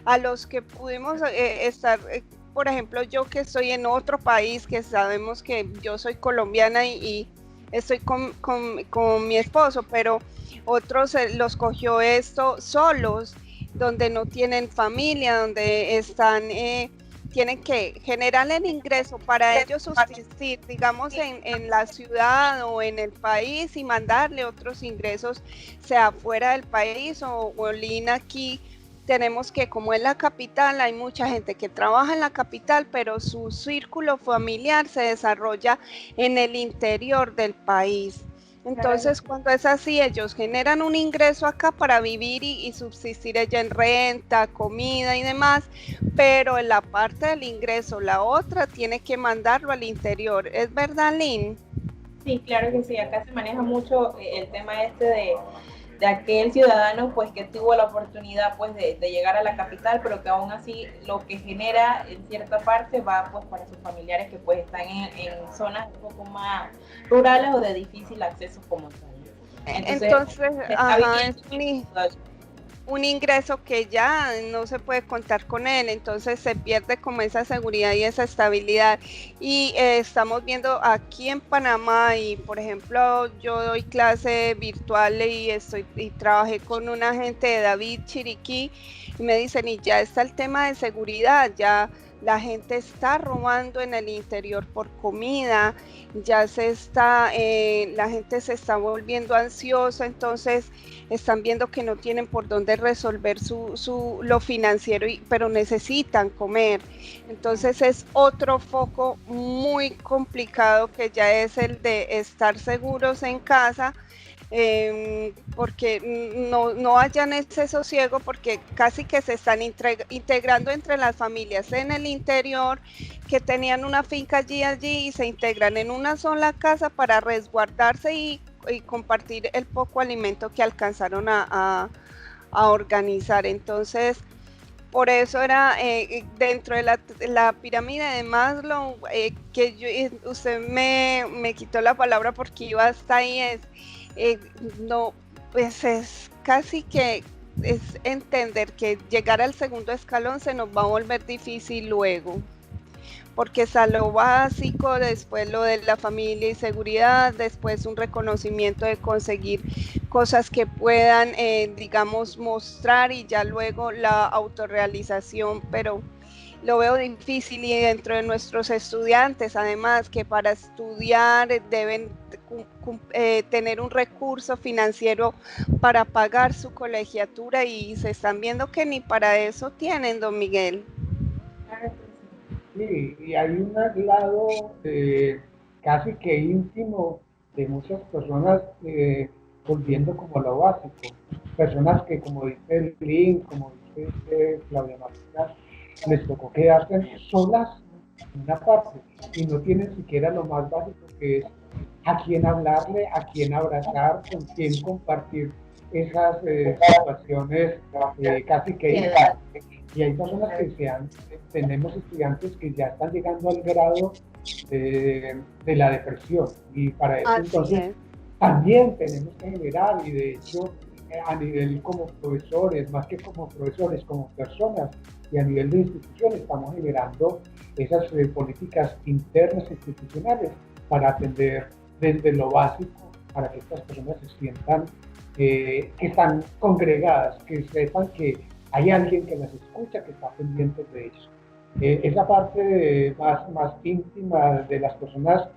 A los que pudimos estar, por ejemplo, yo que estoy en otro país, que sabemos que yo soy colombiana y estoy con mi esposo, pero otros los cogió esto solos, donde no tienen familia, donde están, tienen que generar el ingreso para ellos subsistir, digamos, en la ciudad o en el país, y mandarle otros ingresos, sea fuera del país o aquí. Tenemos que, como es la capital, hay mucha gente que trabaja en la capital, pero su círculo familiar se desarrolla en el interior del país. Entonces, cuando es así, ellos generan un ingreso acá para vivir y subsistir allá en renta, comida y demás, pero en la parte del ingreso, la otra tiene que mandarlo al interior. ¿Es verdad, Lynn? Sí, claro que sí. Acá se maneja mucho el tema de aquel ciudadano pues que tuvo la oportunidad pues de llegar a la capital, pero que aún así lo que genera en cierta parte va pues para sus familiares que pues están en zonas un poco más rurales o de difícil acceso como tal. Entonces es un ingreso que ya no se puede contar con él, entonces se pierde como esa seguridad y esa estabilidad. Y estamos viendo aquí en Panamá, y por ejemplo yo doy clase virtual y trabajé con una gente de David Chiriquí, y me dicen, y ya está el tema de seguridad, ya la gente está robando en el interior por comida, ya la gente se está volviendo ansiosa, entonces están viendo que no tienen por dónde resolver lo financiero, pero necesitan comer. Entonces es otro foco muy complicado, que ya es el de estar seguros en casa, porque no hayan ese sosiego, porque casi que se están integrando entre las familias en el interior, que tenían una finca allí y se integran en una sola casa para resguardarse y compartir el poco alimento que alcanzaron a organizar. Entonces Por eso era dentro de la pirámide de Maslow, que usted me quitó la palabra porque iba hasta ahí, no, pues es casi que es entender que llegar al segundo escalón se nos va a volver difícil luego, porque está lo básico, después lo de la familia y seguridad, después un reconocimiento de conseguir cosas que puedan, digamos, mostrar, y ya luego la autorrealización, pero lo veo difícil. Y dentro de nuestros estudiantes, además, que para estudiar deben tener un recurso financiero para pagar su colegiatura, y se están viendo que ni para eso tienen, don Miguel. Sí, y hay un lado casi que íntimo de muchas personas volviendo como a lo básico. Personas que, como dice Lynn, como dice Claudia Martina, les tocó quedarse solas en una parte y no tienen siquiera lo más básico, que es a quién hablarle, a quién abrazar, con quién compartir esas situaciones casi que íntimas. Y hay personas que tenemos estudiantes que ya están llegando al grado de la depresión, y para eso entonces también tenemos que generar, y de hecho a nivel como profesores, más que como profesores, como personas, y a nivel de instituciones, estamos generando esas políticas internas institucionales para atender desde lo básico, para que estas personas se sientan que están congregadas, que sepan que hay alguien que las escucha, que está pendiente de ellos. Esa parte más íntima de las personas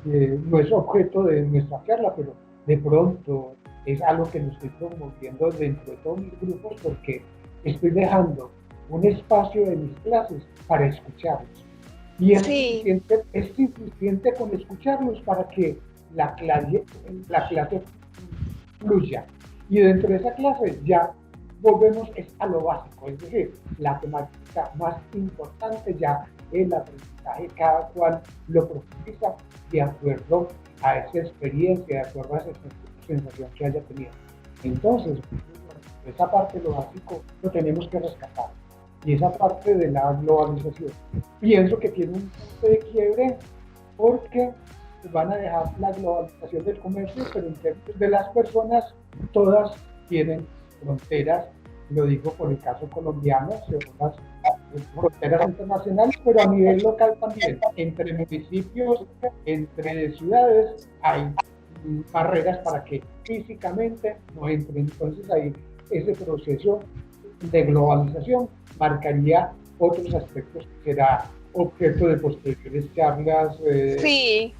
no es objeto de nuestra charla, pero de pronto es algo que lo estoy promoviendo dentro de todos mis grupos, porque estoy dejando un espacio de mis clases para escucharlos. Y es suficiente con escucharlos para que la clase fluya. Y dentro de esa clase ya volvemos a lo básico, es decir, la temática más importante, ya el aprendizaje, cada cual lo profundiza de acuerdo a esa experiencia, de acuerdo a esa sensación que haya tenido. Entonces, esa parte de lo básico lo tenemos que rescatar. Y esa parte de la globalización, pienso que tiene un punto de quiebre, porque van a dejar la globalización del comercio, pero en términos de las personas, todas tienen fronteras, lo digo por el caso colombiano, según las fronteras internacionales, pero a nivel local también, entre municipios, entre ciudades, hay barreras para que físicamente no entren. Entonces ahí ese proceso de globalización marcaría otros aspectos que será objeto de posteriores charlas. Sí.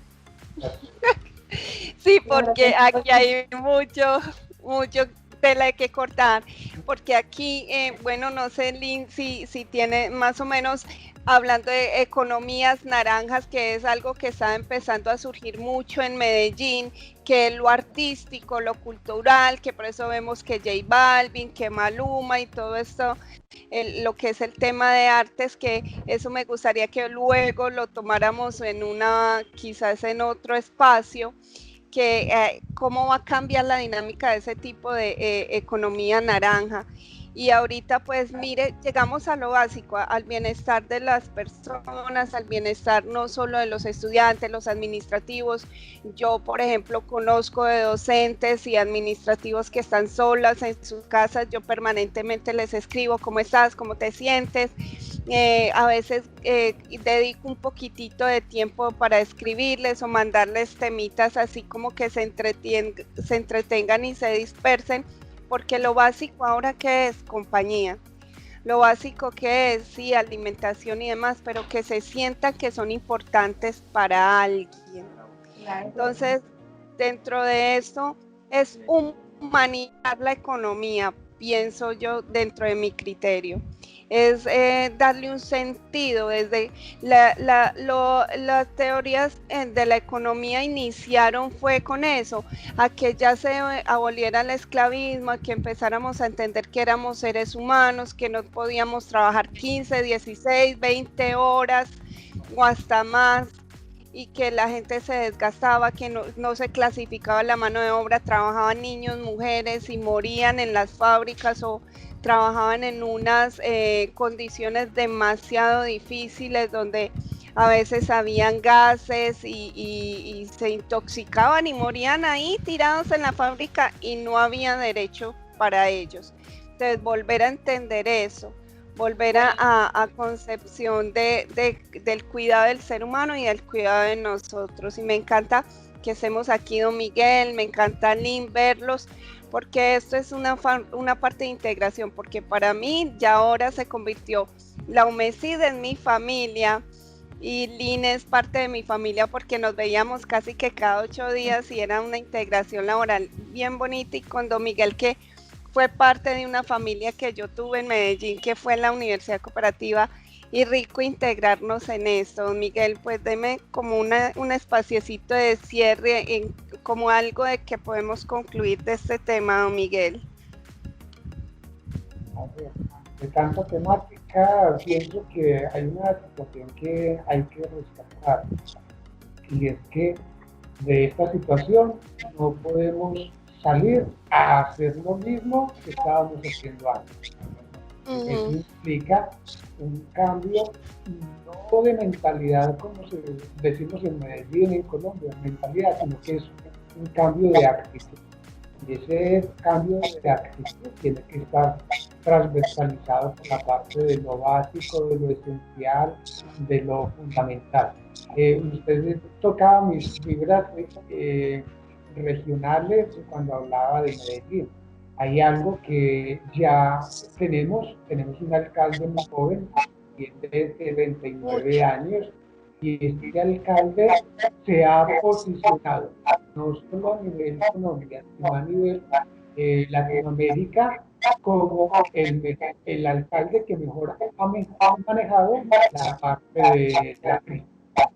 Sí, porque aquí hay mucho tela que cortar, porque aquí, bueno, no sé, Lynn, si tiene más o menos, hablando de economías naranjas, que es algo que está empezando a surgir mucho en Medellín, que lo artístico, lo cultural, que por eso vemos que J Balvin, que Maluma y todo esto, lo que es el tema de artes, que eso me gustaría que luego lo tomáramos quizás en otro espacio, que cómo va a cambiar la dinámica de ese tipo de economía naranja. Y ahorita, pues mire, llegamos a lo básico, al bienestar de las personas, al bienestar no solo de los estudiantes, los administrativos. Yo, por ejemplo, conozco de docentes y administrativos que están solas en sus casas. Yo permanentemente les escribo: ¿cómo estás? ¿Cómo te sientes? A veces dedico un poquitito de tiempo para escribirles o mandarles temitas así como que se entretengan y se dispersen, porque lo básico ahora que es compañía, lo básico que es, sí, alimentación y demás, pero que se sientan que son importantes para alguien. Entonces, dentro de esto es humanizar la economía, pienso yo, dentro de mi criterio. Es darle un sentido. Desde las teorías de la economía iniciaron fue con eso, a que ya se aboliera el esclavismo, a que empezáramos a entender que éramos seres humanos, que no podíamos trabajar 15, 16, 20 horas o hasta más, y que la gente se desgastaba, que no se clasificaba la mano de obra, trabajaban niños, mujeres y morían en las fábricas o trabajaban en unas condiciones demasiado difíciles donde a veces habían gases y se intoxicaban y morían ahí tirados en la fábrica y no había derecho para ellos. Entonces, volver a entender eso, volver a concepción del cuidado del ser humano y del cuidado de nosotros. Y me encanta que estemos aquí, don Miguel, me encanta, Lynn, verlos, porque esto es una parte de integración, porque para mí ya ahora se convirtió la UMESID en mi familia, y Lynn es parte de mi familia porque nos veíamos casi que cada 8 días y era una integración laboral bien bonita, y con don Miguel, que fue parte de una familia que yo tuve en Medellín, que fue la Universidad Cooperativa, y rico integrarnos en esto. Don Miguel, pues deme como un espaciecito de cierre, como algo de que podemos concluir de este tema, don Miguel. De tanta temática, pienso que hay una situación que hay que rescatar, y es que de esta situación no podemos salir a hacer lo mismo que estábamos haciendo antes. Eso implica un cambio no de mentalidad, como decimos en Medellín, en Colombia, mentalidad, sino que es un cambio de actitud. Y ese cambio de actitud tiene que estar transversalizado por la parte de lo básico, de lo esencial, de lo fundamental. Usted tocaba mis fibras regionales cuando hablaba de Medellín. Hay algo que ya tenemos un alcalde muy joven, tiene 29 años, y este alcalde se ha posicionado no solo a nivel Colombia, sino a nivel Latinoamérica, como el alcalde que mejor ha manejado la parte de la crisis.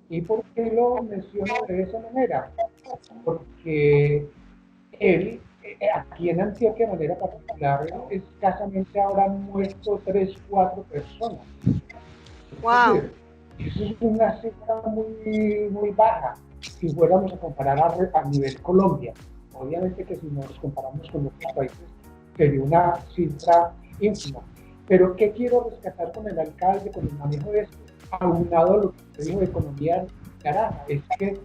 ¿Y por qué lo menciono de esa manera? Porque él, aquí en Antioquia de manera particular, escasamente habrán muerto 3, 4 personas. Wow. Es decir, eso es una cifra muy baja si fuéramos a comparar a nivel Colombia. Obviamente que si nos comparamos con otros países sería una cifra ínfima. Pero ¿qué quiero rescatar con el alcalde, con el manejo de esto? Aunado a lo que usted dijo de economía naranja, es que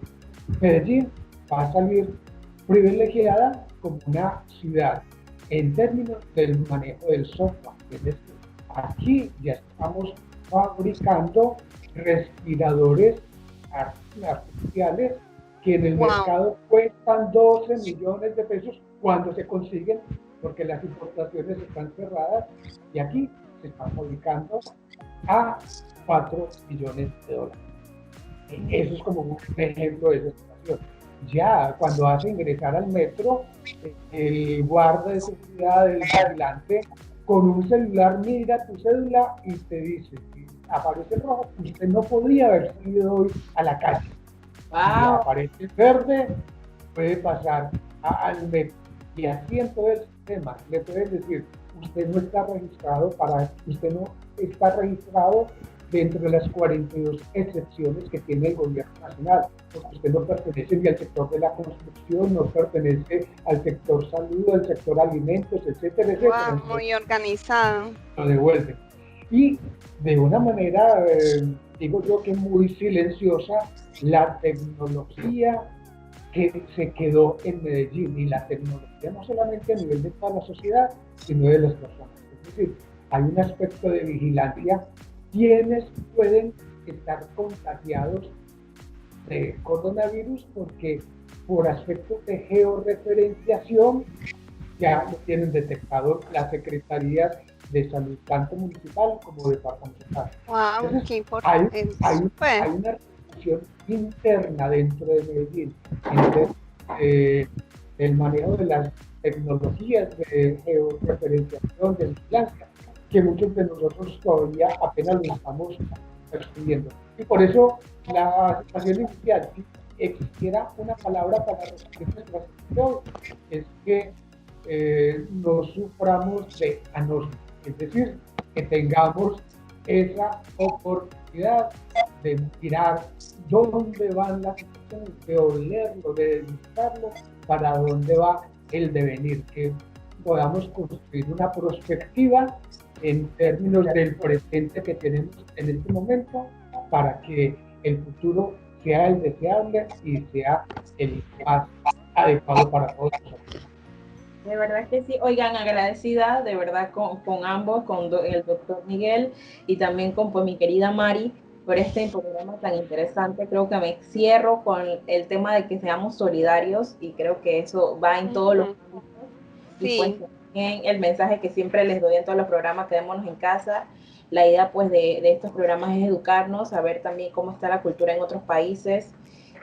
Medellín va a salir privilegiada como una ciudad en términos del manejo del software. Es decir, aquí ya estamos fabricando respiradores artificiales que en el mercado cuestan 12 millones de pesos cuando se consiguen, porque las importaciones están cerradas, y aquí se están fabricando a 4 millones de dólares. Eso es como un ejemplo de esa situación. Ya cuando hace ingresar al metro, el guarda de seguridad, el vigilante, con un celular mira tu cédula y te dice, si aparece rojo, usted no podría haber salido hoy a la calle. Wow. Si aparece verde, puede pasar al metro. Y así en todo el sistema le pueden decir, usted no está registrado dentro de las 42 excepciones que tiene el gobierno nacional, porque usted no pertenece ni al sector de la construcción, no pertenece al sector salud, al sector alimentos, etcétera, etcétera. Wow, muy organizado. Lo devuelven. Y de una manera, digo yo que muy silenciosa, la tecnología que se quedó en Medellín, y la tecnología no solamente a nivel de toda la sociedad, sino de las personas. Es decir, hay un aspecto de vigilancia. ¿Quiénes pueden estar contagiados de coronavirus? Porque por aspectos de georreferenciación ya lo tienen detectado las secretarías de salud, tanto municipal como departamental. Wow, entonces, qué importante. Hay una reflexión interna dentro de Medellín, entre el manejo de las tecnologías de georreferenciación, de vigilancia, que muchos de nosotros todavía apenas lo estamos percibiendo. Y por eso la situación inicial, si existiera una palabra para resumir nuestra situación, es que no suframos de anosmia, es decir, que tengamos esa oportunidad de mirar dónde van las situaciones, de olerlo, de buscarlo, para dónde va el devenir, que podamos construir una perspectiva en términos del presente que tenemos en este momento para que el futuro sea el deseable y sea el más adecuado para todos nosotros. De verdad que sí, oigan, agradecida de verdad con ambos, el doctor Miguel y también con pues, mi querida Mari por este programa tan interesante. Creo que me cierro con el tema de que seamos solidarios y creo que eso va en todos los ámbitos. Y pues también el mensaje que siempre les doy en todos los programas, quedémonos en casa. La idea pues de estos programas es educarnos, saber también cómo está la cultura en otros países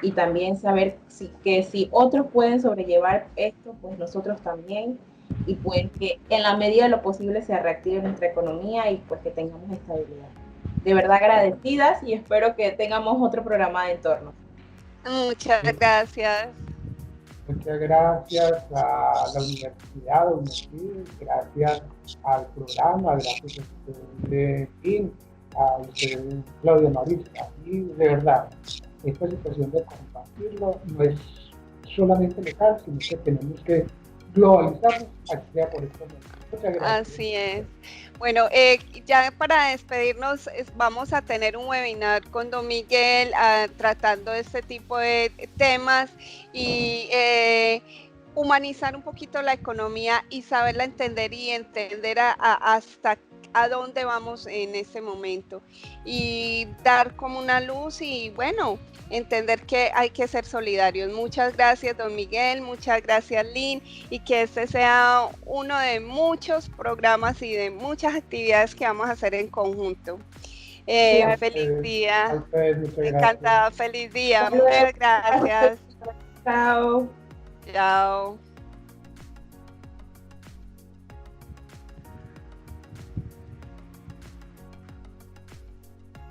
y también saber que si otros pueden sobrellevar esto, pues nosotros también, y pues que en la medida de lo posible se reactive nuestra economía y pues que tengamos estabilidad. De verdad agradecidas y espero que tengamos otro programa de entorno. Muchas gracias. Muchas gracias a la Universidad, gracias al programa, gracias a usted, a usted, Claudia Marista, y de verdad, esta situación de compartirlo no es solamente local, sino que tenemos que globalizarnos, así sea por esto. Muchas gracias. Así es. Bueno, ya para despedirnos vamos a tener un webinar con don Miguel tratando este tipo de temas y humanizar un poquito la economía y saberla entender y entender hasta a dónde vamos en este momento y dar como una luz y bueno, entender que hay que ser solidarios. Muchas gracias, don Miguel, muchas gracias, Lynn, y que este sea uno de muchos programas y de muchas actividades que vamos a hacer en conjunto. Feliz día. Encantada, feliz día. Muchas gracias. Chao. Chao.